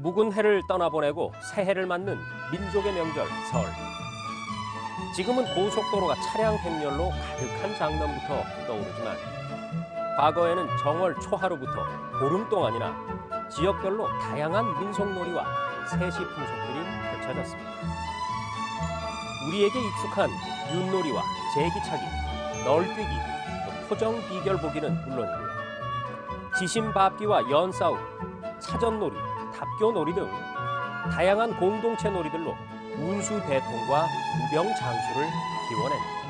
묵은 해를 떠나보내고 새해를 맞는 민족의 명절 설. 지금은 고속도로가 차량 행렬로 가득한 장면부터 떠오르지만 과거에는 정월 초하루부터 보름 동안이나 지역별로 다양한 민속놀이와 세시 풍속들이 펼쳐졌습니다. 우리에게 익숙한 윷놀이와 제기차기, 널뛰기, 또 포정 비결 보기는 물론이고요. 지심밟기와 연싸움, 차전놀이, 답교놀이 등 다양한 공동체 놀이들로 운수대통과 무병장수를 기원합니다.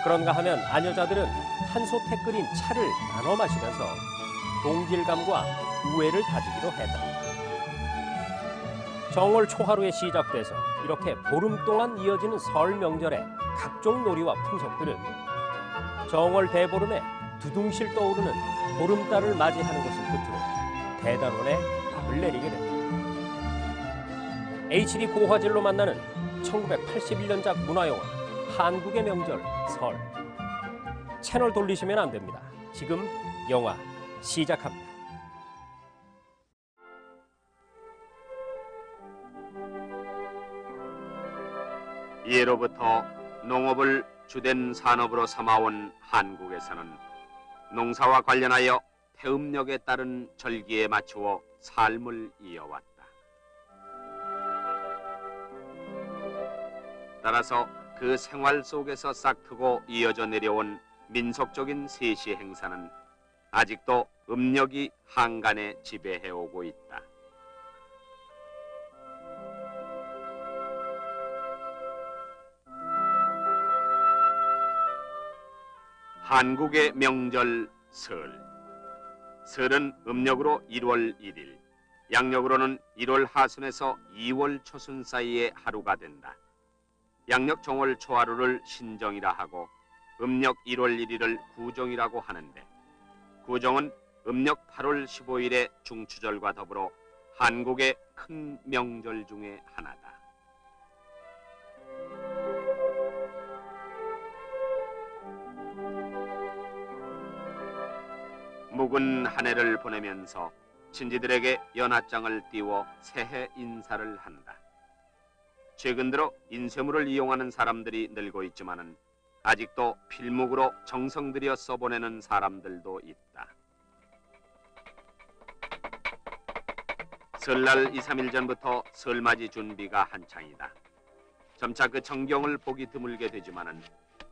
그런가 하면 아녀자들은 한솥에 끓인 차를 나눠 마시면서 동질감과 우애를 다지기도 했다. 정월 초하루에 시작돼서 이렇게 보름 동안 이어지는 설 명절의 각종 놀이와 풍속들은 정월 대보름에 두둥실 떠오르는 보름달을 맞이하는 것을 끝으로 대단원에 밥을 내리게 됩니다. HD 고화질로 만나는 1981년작 문화영화 한국의 명절 설. 채널 돌리시면 안 됩니다. 지금 영화 시작합니다. 예로부터 농업을 주된 산업으로 삼아온 한국에서는 농사와 관련하여 태음력에 따른 절기에 맞추어 삶을 이어왔다. 따라서 그 생활 속에서 싹트고 이어져 내려온 민속적인 세시 행사는 아직도 음력이 한간에 지배해오고 있다. 한국의 명절 설. 설은 음력으로 1월 1일, 양력으로는 1월 하순에서 2월 초순 사이의 하루가 된다. 양력 정월 초하루를 신정이라 하고 음력 1월 1일을 구정이라고 하는데, 구정은 음력 8월 15일의 중추절과 더불어 한국의 큰 명절 중에 하나다. 묵은 한 해를 보내면서 친지들에게 연하장을 띄워 새해 인사를 한다. 최근 들어 인쇄물을 이용하는 사람들이 늘고 있지만은 아직도 필묵으로 정성 들여 써보내는 사람들도 있다. 설날 2, 3일 전부터 설맞이 준비가 한창이다. 점차 그 전경을 보기 드물게 되지만은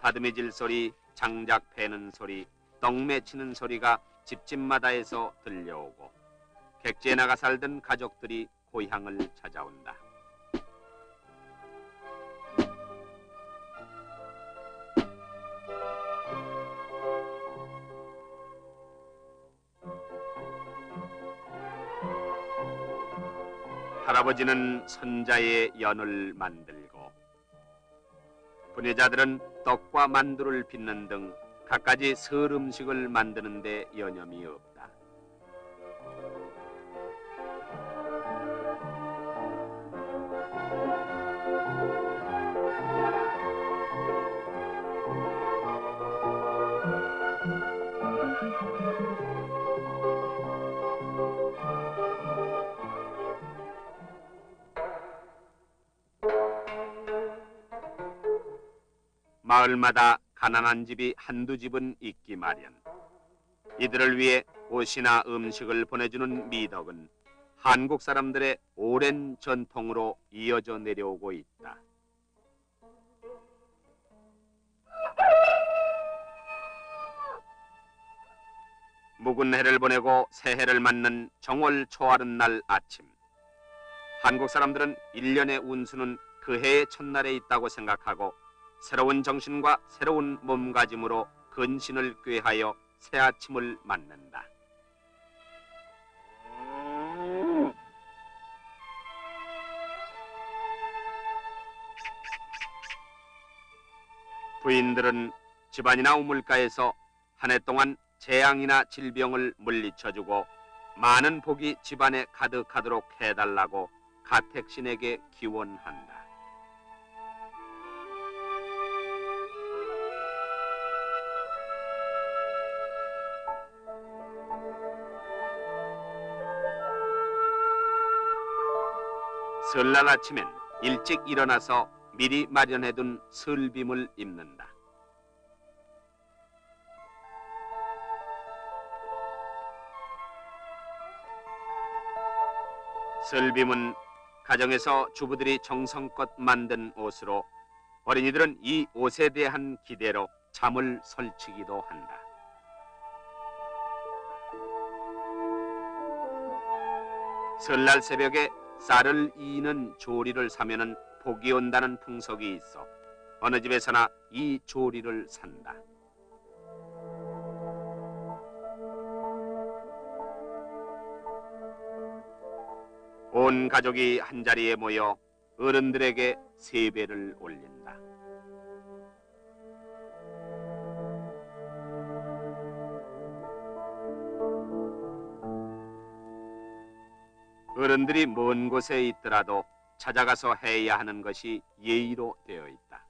다듬이질 소리, 장작 패는 소리, 떡매 치는 소리가 집집마다에서 들려오고 객지에 나가 살던 가족들이 고향을 찾아온다. 할아버지는 손자의 연을 만들고 부녀자들은 떡과 만두를 빚는 등 갖가지 설 음식을 만드는 데 여념이 없다. 마을마다 가난한 집이 한두 집은 있기 마련. 이들을 위해 옷이나 음식을 보내주는 미덕은 한국 사람들의 오랜 전통으로 이어져 내려오고 있다. 묵은 해를 보내고 새해를 맞는 정월 초하룻날 아침. 한국 사람들은 1년의 운수는 그 해의 첫날에 있다고 생각하고 새로운 정신과 새로운 몸가짐으로 근신을 꾀하여 새 아침을 맞는다. 부인들은 집안이나 우물가에서 한 해 동안 재앙이나 질병을 물리쳐주고 많은 복이 집안에 가득하도록 해달라고 가택신에게 기원한다. 설날 아침엔 일찍 일어나서 미리 마련해둔 설빔을 입는다. 설빔은 가정에서 주부들이 정성껏 만든 옷으로 어린이들은 이 옷에 대한 기대로 잠을 설치기도 한다. 설날 새벽에 쌀을 이는 조리를 사면은 복이 온다는 풍속이 있어 어느 집에서나 이 조리를 산다. 온 가족이 한자리에 모여 어른들에게 세배를 올린다. 어른들이 먼 곳에 있더라도 찾아가서 해야 하는 것이 예의로 되어 있다.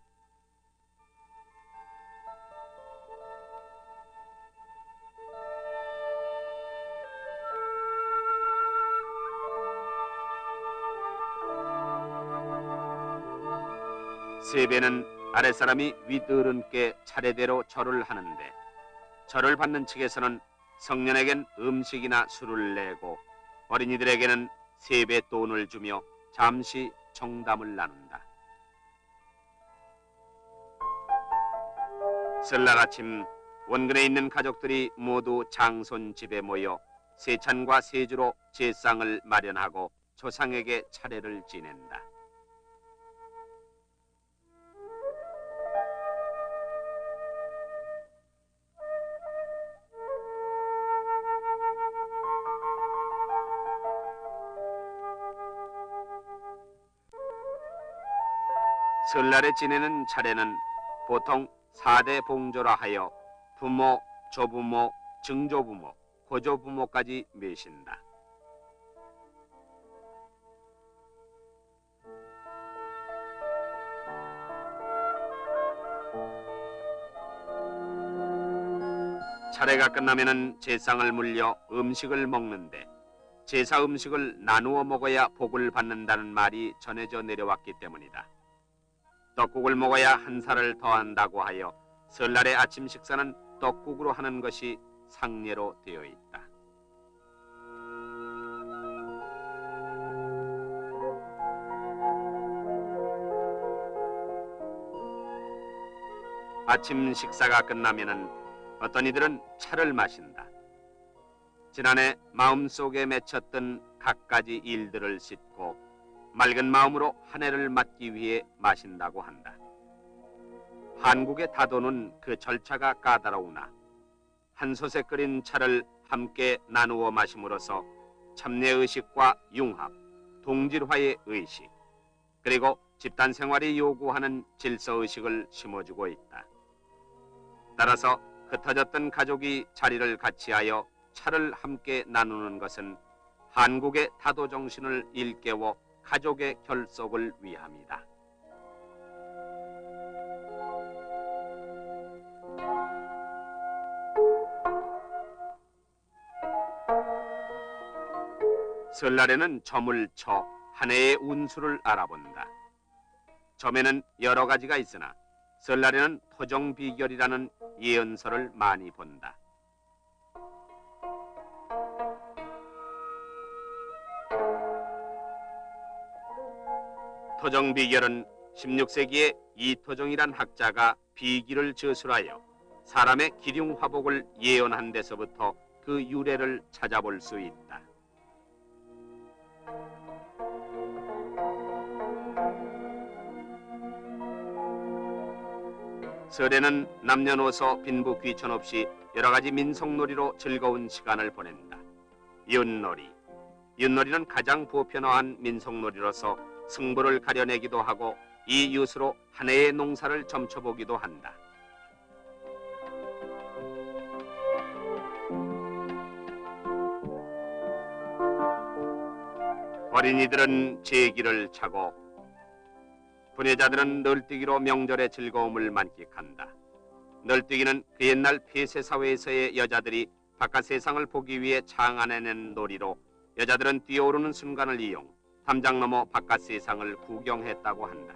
세배는 아랫사람이 윗어른께 차례대로 절을 하는데 절을 받는 측에서는 성년에겐 음식이나 술을 내고 어린이들에게는 세뱃돈을 주며 잠시 정담을 나눈다. 설날 아침 원근에 있는 가족들이 모두 장손 집에 모여 세찬과 세주로 제상을 마련하고 조상에게 차례를 지낸다. 설날에 지내는 차례는 보통 4대 봉조라 하여 부모, 조부모, 증조부모, 고조부모까지 모신다. 차례가 끝나면은 제상을 물려 음식을 먹는데 제사 음식을 나누어 먹어야 복을 받는다는 말이 전해져 내려왔기 때문이다. 떡국을 먹어야 한 살을 더한다고 하여 설날의 아침 식사는 떡국으로 하는 것이 상례로 되어 있다. 아침 식사가 끝나면은 어떤 이들은 차를 마신다. 지난해 마음속에 맺혔던 갖가지 일들을 씻고 맑은 마음으로 한 해를 맞기 위해 마신다고 한다. 한국의 다도는 그 절차가 까다로우나 한 솥에 끓인 차를 함께 나누어 마심으로써 참내의식과 융합, 동질화의 의식, 그리고 집단 생활이 요구하는 질서의식을 심어주고 있다. 따라서 흩어졌던 가족이 자리를 같이하여 차를 함께 나누는 것은 한국의 다도 정신을 일깨워 가족의 결속을 위함이다. 설날에는 점을 쳐 한 해의 운수를 알아본다. 점에는 여러 가지가 있으나 설날에는 토정비결이라는 예언서를 많이 본다. 토정비결은 16세기에 이토정이란 학자가 비기를 저술하여 사람의 기륭화복을 예언한 데서부터 그 유래를 찾아볼 수 있다. 설에는 남녀노소 빈부 귀천 없이 여러 가지 민속놀이로 즐거운 시간을 보낸다. 윷놀이. 윷놀이는 가장 보편화한 민속놀이로서 승부를 가려내기도 하고 이 윷으로 한 해의 농사를 점쳐보기도 한다. 어린이들은 제기를 차고 부녀자들은 널뛰기로 명절의 즐거움을 만끽한다. 널뛰기는 그 옛날 폐쇄사회에서의 여자들이 바깥 세상을 보기 위해 창안해낸 놀이로 여자들은 뛰어오르는 순간을 이용 담장 너머 바깥 세상을 구경했다고 한다.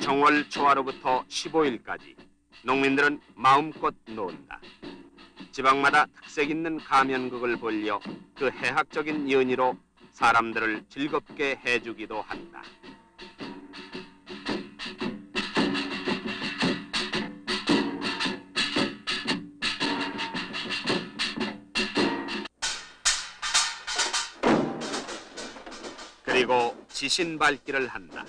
정월 초하루부터 15일까지 농민들은 마음껏 논다. 지방마다 특색 있는 가면극을 벌려 그 해학적인 연희로 사람들을 즐겁게 해주기도 한다. 그리고 지신밟기를 한다.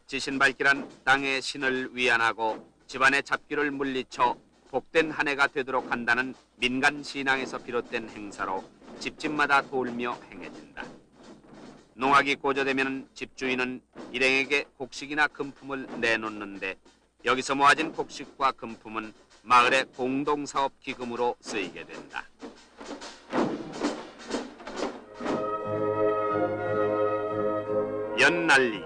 지신밟기란 땅의 신을 위안하고 집안의 잡기를 물리쳐 복된 한 해가 되도록 한다는 민간 신앙에서 비롯된 행사로 집집마다 돌며 행해진다. 농악이 고조되면 집주인은 일행에게 곡식이나 금품을 내놓는데 여기서 모아진 곡식과 금품은 마을의 공동사업 기금으로 쓰이게 된다. 연날리기.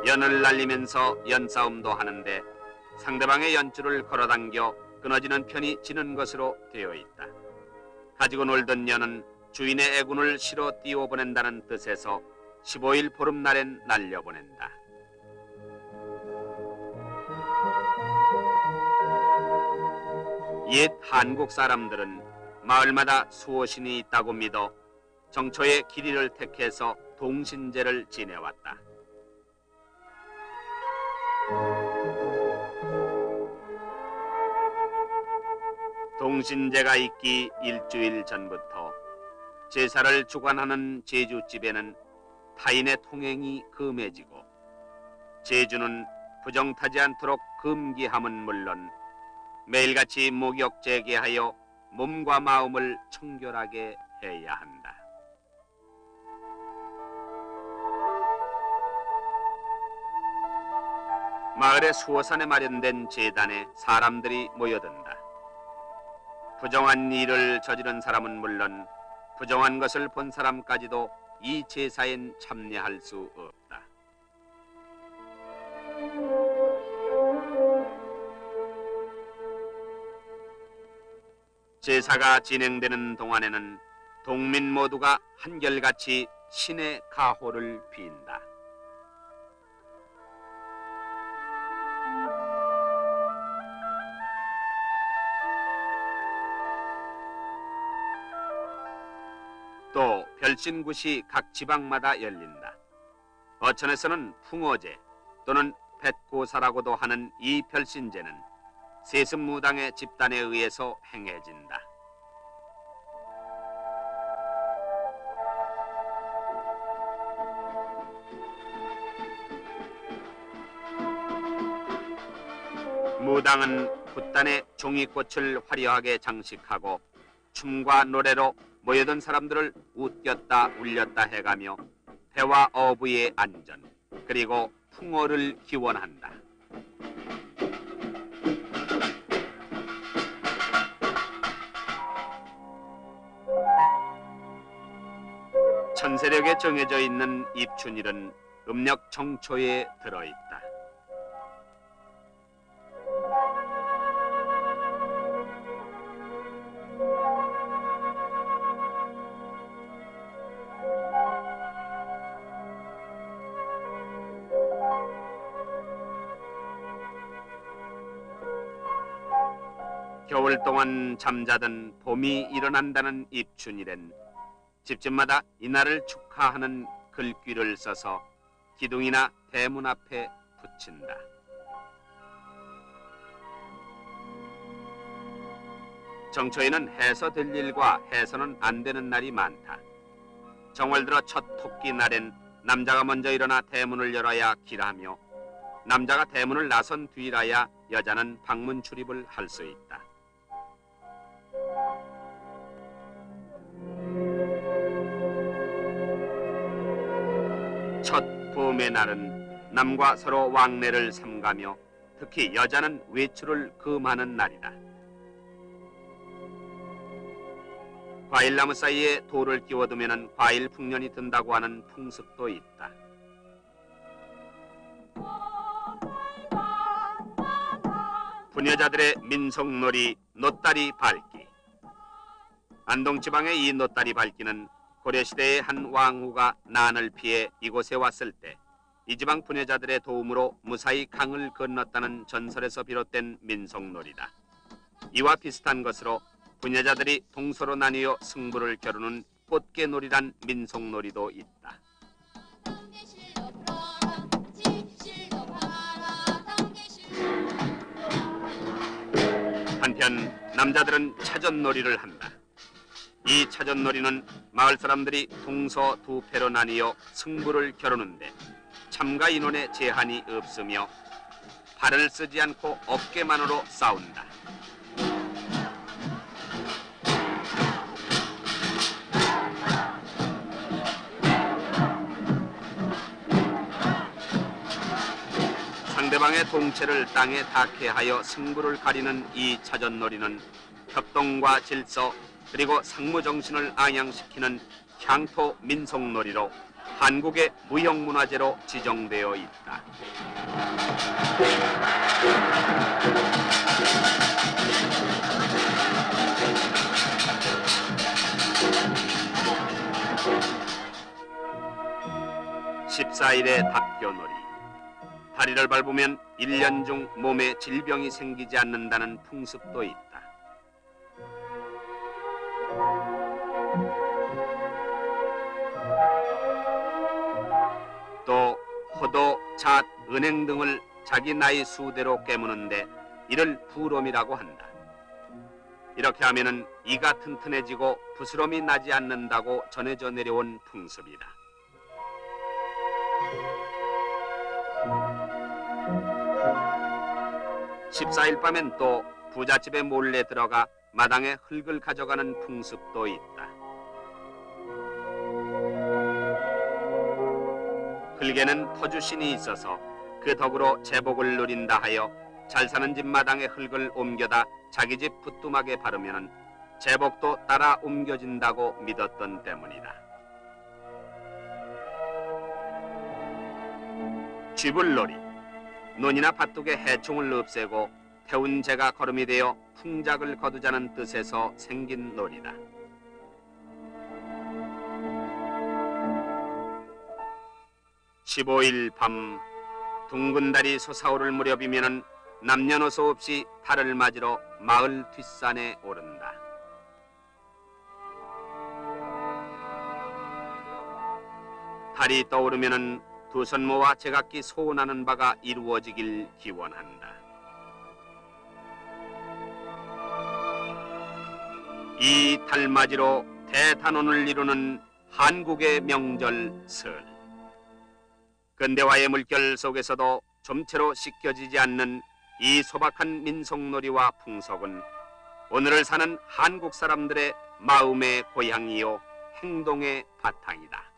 연을 날리면서 연싸움도 하는데 상대방의 연줄을 걸어당겨 끊어지는 편이 지는 것으로 되어 있다. 가지고 놀던 연은 주인의 애군을 실어 띄워보낸다는 뜻에서 15일 보름날엔 날려보낸다. 옛 한국 사람들은 마을마다 수호신이 있다고 믿어 정초의 길이를 택해서 동신제를 지내왔다. 동신제가 있기 일주일 전부터 제사를 주관하는 제주집에는 타인의 통행이 금해지고 제주는 부정타지 않도록 금기함은 물론 매일같이 목욕 재개하여 몸과 마음을 청결하게 해야 한다. 마을의 수호산에 마련된 제단에 사람들이 모여든다. 부정한 일을 저지른 사람은 물론 부정한 것을 본 사람까지도 이 제사엔 참여할 수 없다. 제사가 진행되는 동안에는 동민 모두가 한결같이 신의 가호를 빈다. 또 별신굿이 각 지방마다 열린다. 어천에서는 풍어제 또는 뱃고사라고도 하는 이 별신제는 세습무당의 집단에 의해서 행해진다. 무당은 굿단의 종이꽃을 화려하게 장식하고 춤과 노래로 모여든 사람들을 웃겼다 울렸다 해가며 배와 어부의 안전 그리고 풍어를 기원한다. 천세력에 정해져 있는 입춘일은 음력 정초에 들어있다. 겨울 동안 잠자던 봄이 일어난다는 입춘일엔 집집마다 이날을 축하하는 글귀를 써서 기둥이나 대문 앞에 붙인다. 정초에는 해서 될 일과 해서는 안 되는 날이 많다. 정월 들어 첫 토끼 날엔 남자가 먼저 일어나 대문을 열어야 길하며 남자가 대문을 나선 뒤라야 여자는 방문 출입을 할 수 있다. 첫 봄의 날은 남과 서로 왕래를 삼가며 특히 여자는 외출을 금하는 날이다. 과일나무 사이에 돌을 끼워두면 과일 풍년이 든다고 하는 풍습도 있다. 부녀자들의 민속놀이 노다리 밟기. 안동 지방의 이 노다리 밟기는 고려시대의 한 왕후가 난을 피해 이곳에 왔을 때 이 지방 부녀자들의 도움으로 무사히 강을 건넜다는 전설에서 비롯된 민속놀이다. 이와 비슷한 것으로 부녀자들이 동서로 나뉘어 승부를 겨루는 꽃게놀이란 민속놀이도 있다. 한편 남자들은 차전놀이를 한다. 이 차전놀이는 마을 사람들이 동서 두 패로 나뉘어 승부를 겨루는데 참가 인원에 제한이 없으며 발을 쓰지 않고 어깨만으로 싸운다. 상대방의 동체를 땅에 닿게 하여 승부를 가리는 이 차전놀이는 협동과 질서 그리고 상무정신을 안양시키는 향토 민속놀이로 한국의 무형문화재로 지정되어 있다. (14일의) 답교놀이. 다리를 밟으면 1년 중 몸에 질병이 생기지 않는다는 풍습도 있다. 또 호도, 잣, 은행 등을 자기 나이 수대로 깨무는데 이를 부롬이라고 한다. 이렇게 하면은 이가 튼튼해지고 부스럼이 나지 않는다고 전해져 내려온 풍습이다. (14일) 밤엔 또 부잣집에 몰래 들어가 마당에 흙을 가져가는 풍습도 있다. 흙에는 터주신이 있어서 그 덕으로 제복을 누린다 하여 잘 사는 집 마당에 흙을 옮겨다 자기 집 부뚜막에 바르면 제복도 따라 옮겨진다고 믿었던 때문이다. 쥐불놀이. 논이나 밭둑의 해충을 없애고 태운 재가 거름이 되어 풍작을 거두자는 뜻에서 생긴 놀이다. (15일) 밤 둥근 달이 솟아오를 무렵이면은 남녀노소 없이 달을 맞으러 마을 뒷산에 오른다. 달이 떠오르면은 두 손 모아 제각기 소원하는 바가 이루어지길 기원한다. 이 달맞이로 대단원을 이루는 한국의 명절 설. 근대화의 물결 속에서도 좀채로 씻겨지지 않는 이 소박한 민속놀이와 풍속은 오늘을 사는 한국 사람들의 마음의 고향이요 행동의 바탕이다.